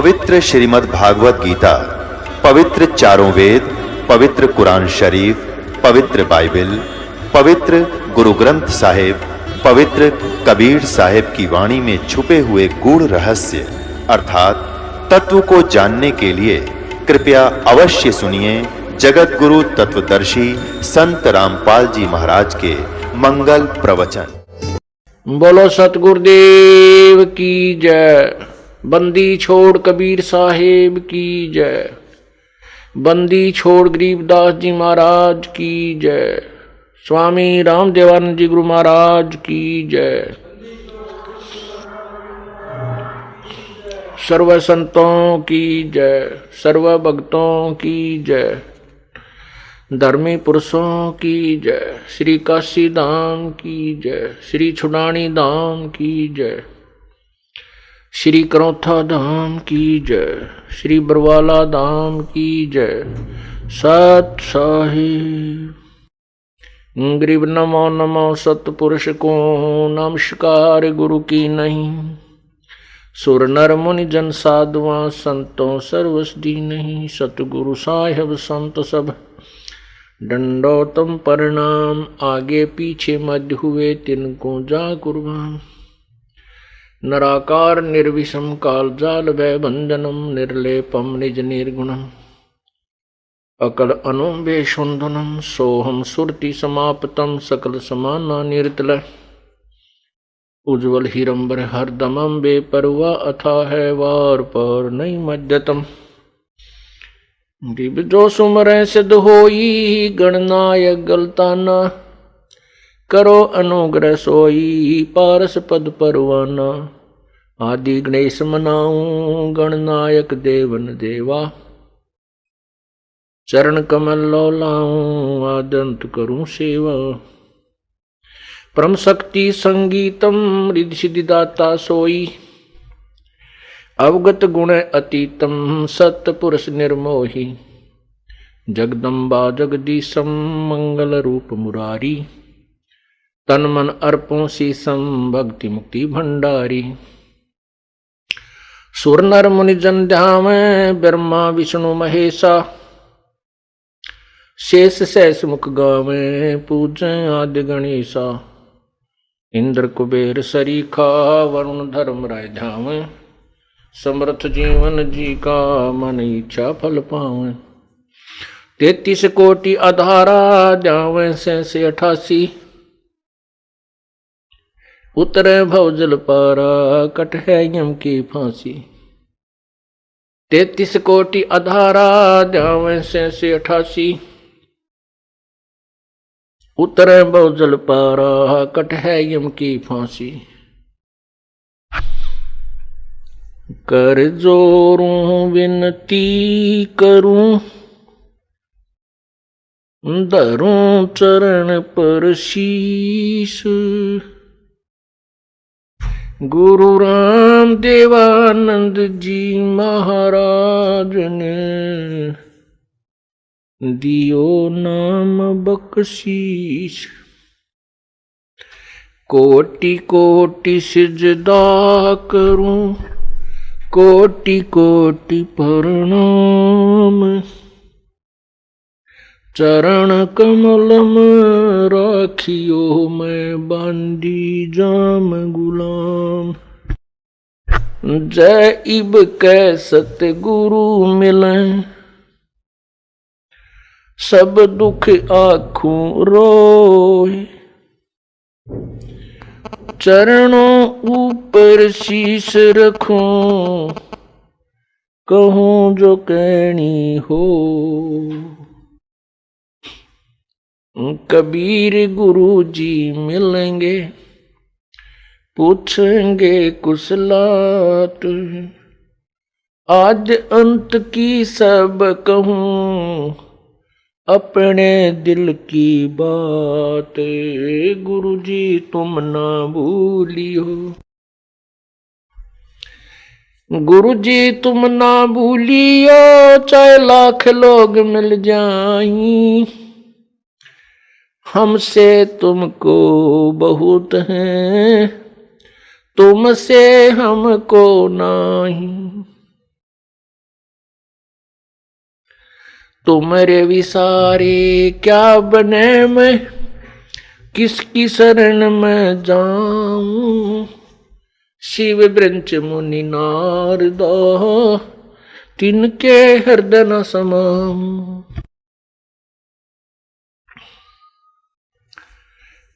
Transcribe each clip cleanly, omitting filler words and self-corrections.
पवित्र श्रीमद् भागवत गीता, पवित्र चारों वेद, पवित्र कुरान शरीफ, पवित्र बाइबल, पवित्र गुरु ग्रंथ साहिब, पवित्र कबीर साहिब की वाणी में छुपे हुए गूढ़ रहस्य अर्थात तत्व को जानने के लिए कृपया अवश्य सुनिए जगत गुरु तत्वदर्शी संत रामपाल जी महाराज के मंगल प्रवचन। बोलो सतगुरुदेव की जय। बंदी छोड़ कबीर साहेब की जय। बंदी छोड़ गरीबदास जी महाराज की जय। स्वामी रामदेवानंद जी गुरु महाराज की जय। सर्व संतों की जय, सर्व भक्तों की जय, धर्मी पुरुषों की जय, श्री काशी धाम की जय, श्री छुड़ानी धाम की जय, श्री करौथा धाम की जय, श्री बरवाला धाम की जय। सत साहिब गरीब नमो नमो सतपुरुष को नमस्कार गुरु की नहीं। सुर नर मुनि जन साधुआ संतों सर्वस दी नहीं। सतगुरु साहिब संत सब दंडोतम प्रणाम। आगे पीछे मध्य हुए तिनको जा कुर्बान। नराकार निर्विषम काल जाल भय भंजनम निर्लेपम निज निर्गुणम अकल अनुबे शुंधनम सोहम सुरति समाप्तम सकल समाना निर्तल उज्ज्वल हिरंबर हरदमम बेपरवा अथा है वार पर नहीं मध्यतम। दिव जो सुमरै सिद्ध होई गणनायक गलताना करो अनुग्रह सोई पारस पद परवाना। आदि गणेश मनाऊं गणनायक देवन देवा चरण कमल लौलाऊं आदंत करूं सेवा। परम शक्ति संगीतम रिद्धि सिद्धि दाता सोई अवगत गुण अतीतम सत्य पुरुष निर्मोही। जगदम्बा जगदीशम मंगल रूप मुरारी तन मन अर्पों शीसम भक्ति मुक्ति भंडारी। सुर नर मुनि जन ध्यावे ब्रह्मा विष्णु महेशा शेष सहस मुख गावे पूजे आदि गणेशा। इंद्र कुबेर सरीखा वरुण धर्म राय ध्यावे समर्थ जीवन जी का मन इच्छा फल पावे। 33 कोटि आधारा जावे से 88 उतरे भवजल पारा कट है यम की फांसी। 33 कोटि आधारा जावे से 88 उतरे भवजल पारा कट है यम की फांसी। कर जोरूं विनती करूं धरूं चरण पर शीश। गुरु राम देवानंद जी महाराज ने दियो नाम बख्शीश। कोटि कोटि सिजदा करूं कोटि कोटि प्रणाम। चरण कमल में राखियो मैं बांधी जाम गुलाम। जय इब कै सतगुरु मिले सब दुख आँखों रोए। चरणों ऊपर शीश रखूं कहूं जो कहनी हो। कबीर गुरु जी मिलेंगे पूछेंगे कुशलात। आज अंत की सब कहूं अपने दिल की बात। गुरु जी तुम ना भूलियो गुरु जी तुम ना भूलियो चाहे लाख लोग मिल जाएं। हमसे तुमको बहुत है तुमसे हमको नहीं। तुम्हारे विसारे क्या बने मैं, किसकी शरण में जाऊं। शिव ब्रंच मुनि नारद, तिनके हृदय न समाऊं।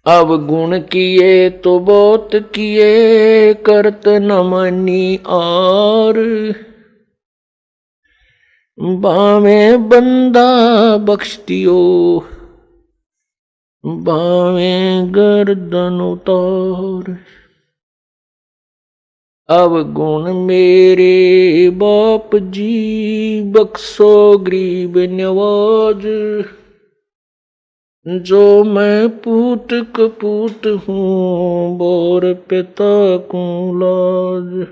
अब गुण किए तो बहुत किए, करत न मनी और। बावे बंदा बख्श दियो, बावे गर्दन उतार। अब गुण मेरे बाप जी, बख्शो गरीब नवाज। जो मैं पूत कपूत हूँ, बोर पिता को लाज।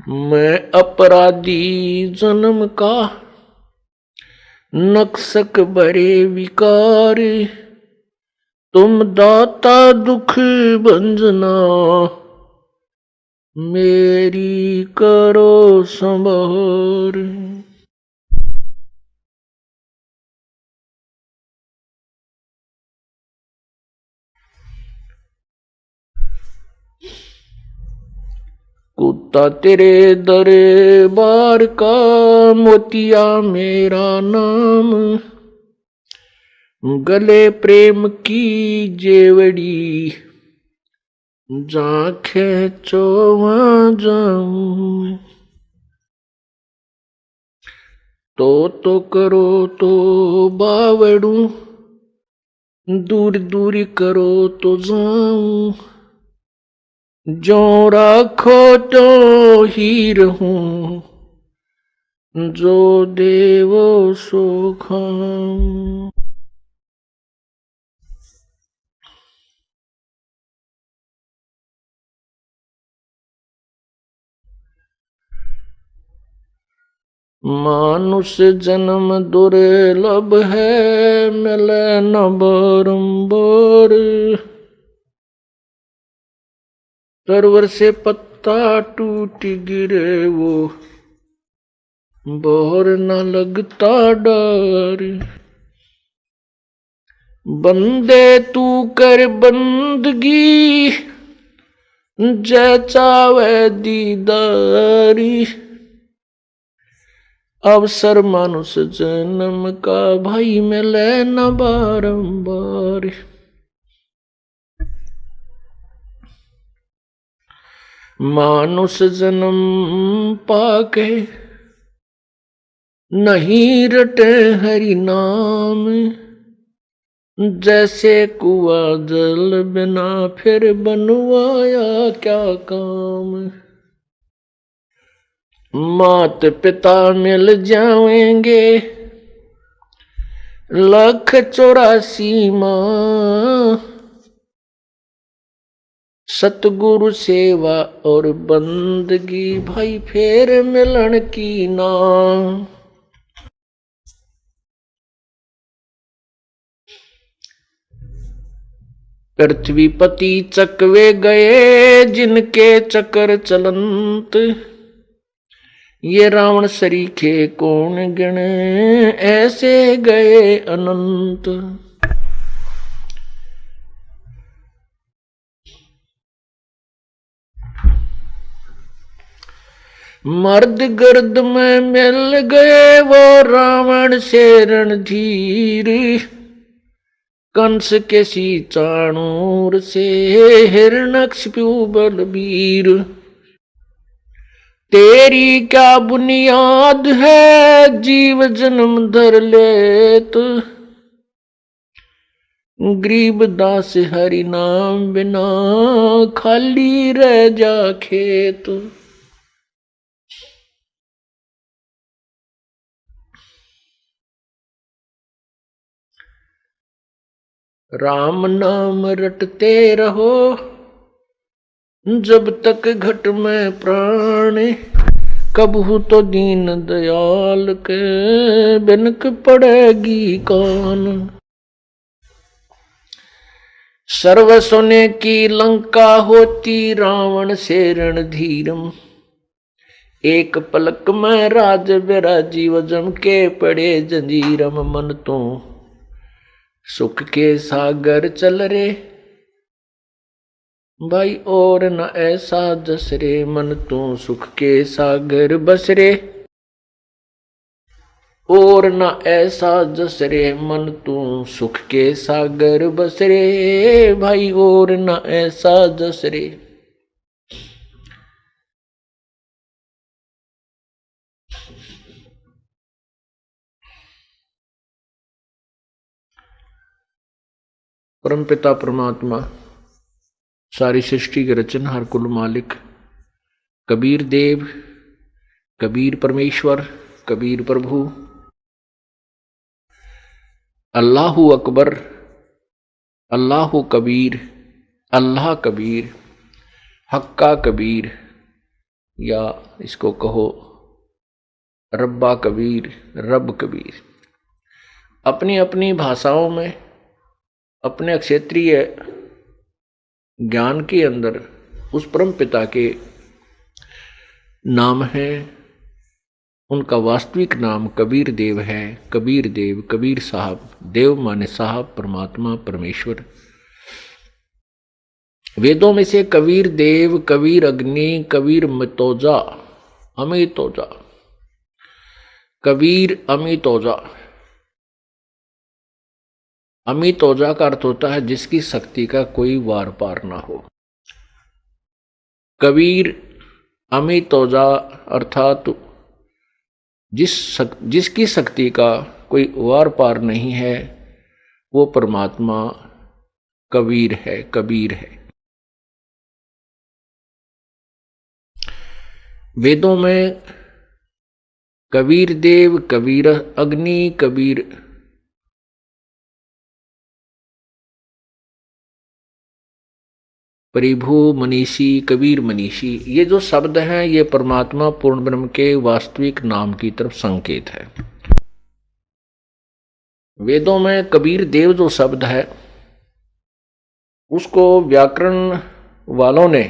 मैं अपराधी जन्म का, नक्सक बरे विकार। तुम दाता दुख भंजना, मेरी करो संभार। कुत्ता तेरे दरबार का, मोतिया मेरा नाम। गले प्रेम की जेवड़ी, जहाँ खेचो वहाँ जाऊं। तो करो तो बावड़ू, दूर दूर करो तो जाऊं। जो राखो तो ही रहूं, जो देवो सो खाऊं। मानुष जन्म दुर्लभ है, मिले न बारंबार। सरोवर से पत्ता टूट गिरे वो, बोर न लगता डर। बंदे तू कर बंदगी, जय चावे दीदारी। अवसर मानुष जन्म का, भाई मिले न बारंबार। मानुष जन्म पाके, नहीं रटे हरि नाम। जैसे कुआ जल बिना, फिर बनवाया क्या काम। मात पिता मिल जाएंगे, 184 माँ। सतगुरु सेवा और बंदगी, भाई फेर मिलन की ना। पृथ्वीपति चकवे गए, जिनके चक्र चलंत। ये रावण सरीखे कौन गिने, ऐसे गए अनंत। मर्द गर्द में मिल गए, वो रावण से रणधीर। कंस के सी चाणूर से, हिरण्यकशिपु बलबीर। तेरी क्या बुनियाद है, जीव जन्म धर लेत। गरीब दास हरि नाम बिना, खाली रह जा खेत। राम नाम रटते रहो, जब तक घट में प्राण। कबहू तो दीन दयाल के, बिनक पड़ेगी कान। सर्व सोने की लंका होती, रावण से रणधीरम। एक पलक में राज विराजीव जम के पड़े जंजीरम मन तो सुख के सागर चल रे भाई और न ऐसा जस रे मन तू सुख के सागर बस रे और न ऐसा जस रे मन तू सुख के सागर बस रे भाई और न ऐसा जस रे। परमपिता परमात्मा सारी सृष्टि के रचनहार कुल मालिक कबीर देव, कबीर परमेश्वर, कबीर प्रभु, अल्लाहु अकबर, अल्लाहु कबीर, अल्लाह कबीर, हक्का कबीर, या इसको कहो रब्बा कबीर, रब कबीर, अपनी अपनी भाषाओं में अपने क्षेत्रीय ज्ञान के अंदर उस परम पिता के नाम है। उनका वास्तविक नाम कबीर देव है। कबीर देव, कबीर साहब, देव माने साहब, परमात्मा, परमेश्वर। वेदों में से कबीर देव, कबीर अग्नि, कबीर मितोजा, अमितोजा, कबीर अमितोजा। अमितोजा का अर्थ होता है जिसकी शक्ति का कोई वार पार ना हो। कबीर अमितोजा अर्थात जिसकी शक्ति का कोई वार पार नहीं है वो परमात्मा कबीर है, कबीर है। वेदों में कबीर देव, कबीर अग्नि, कबीर परिभू, मनीषी, कबीर मनीषी, ये जो शब्द हैं ये परमात्मा पूर्ण ब्रह्म के वास्तविक नाम की तरफ संकेत है। वेदों में कबीर देव जो शब्द है उसको व्याकरण वालों ने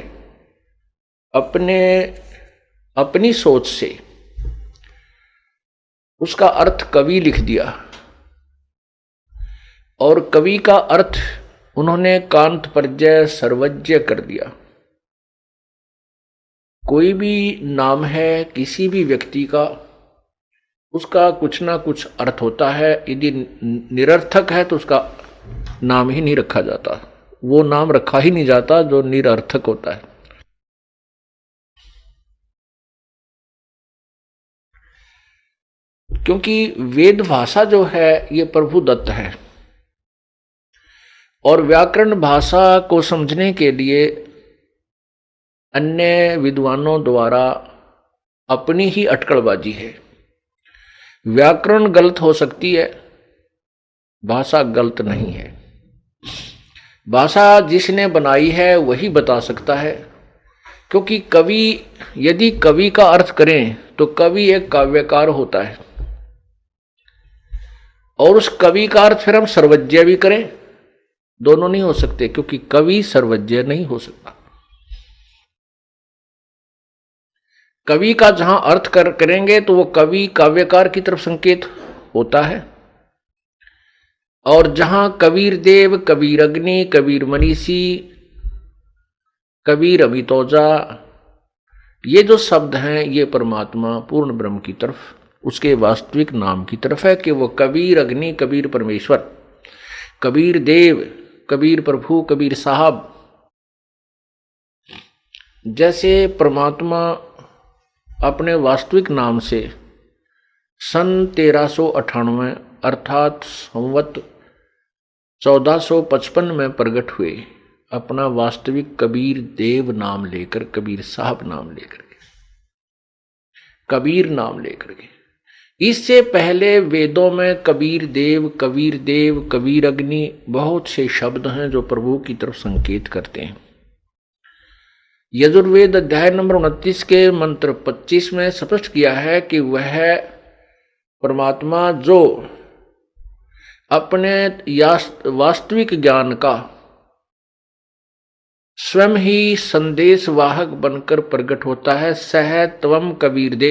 अपनी सोच से उसका अर्थ कवि लिख दिया और कवि का अर्थ उन्होंने कांत परजय सर्वज्ञ कर दिया। कोई भी नाम है किसी भी व्यक्ति का, उसका कुछ ना कुछ अर्थ होता है। यदि निरर्थक है तो उसका नाम ही नहीं रखा जाता, वो नाम रखा ही नहीं जाता जो निरर्थक होता है। क्योंकि वेद भाषा जो है ये प्रभु दत्त है और व्याकरण भाषा को समझने के लिए अन्य विद्वानों द्वारा अपनी ही अटकलबाजी है। व्याकरण गलत हो सकती है, भाषा गलत नहीं है। भाषा जिसने बनाई है वही बता सकता है। क्योंकि कवि, यदि कवि का अर्थ करें तो कवि एक काव्यकार होता है और उस कवि का अर्थ फिर हम सर्वज्ञ भी करें, दोनों नहीं हो सकते, क्योंकि कवि सर्वज्ञ नहीं हो सकता। कवि का जहां अर्थ करेंगे तो वो कवि काव्यकार की तरफ संकेत होता है, और जहां कबीर देव, कबीर अग्नि, कबीर मनीषी, कबीर अमितोजा, ये जो शब्द हैं ये परमात्मा पूर्ण ब्रह्म की तरफ, उसके वास्तविक नाम की तरफ है कि वो कबीर अग्नि, कबीर परमेश्वर, कबीर देव, कबीर प्रभु, कबीर साहब। जैसे परमात्मा अपने वास्तविक नाम से सन 1398 अर्थात संवत 1455 में प्रकट हुए, अपना वास्तविक कबीर देव नाम लेकर, कबीर साहब नाम लेकर के, कबीर नाम लेकर के। इससे पहले वेदों में कबीर देव, कबीर देव, कबीर अग्नि बहुत से शब्द हैं जो प्रभु की तरफ संकेत करते हैं। यजुर्वेद अध्याय नंबर 29 के मंत्र 25 में स्पष्ट किया है कि वह परमात्मा जो अपने वास्तविक ज्ञान का स्वयं ही संदेश वाहक बनकर प्रकट होता है। सह त्वम कबीर दे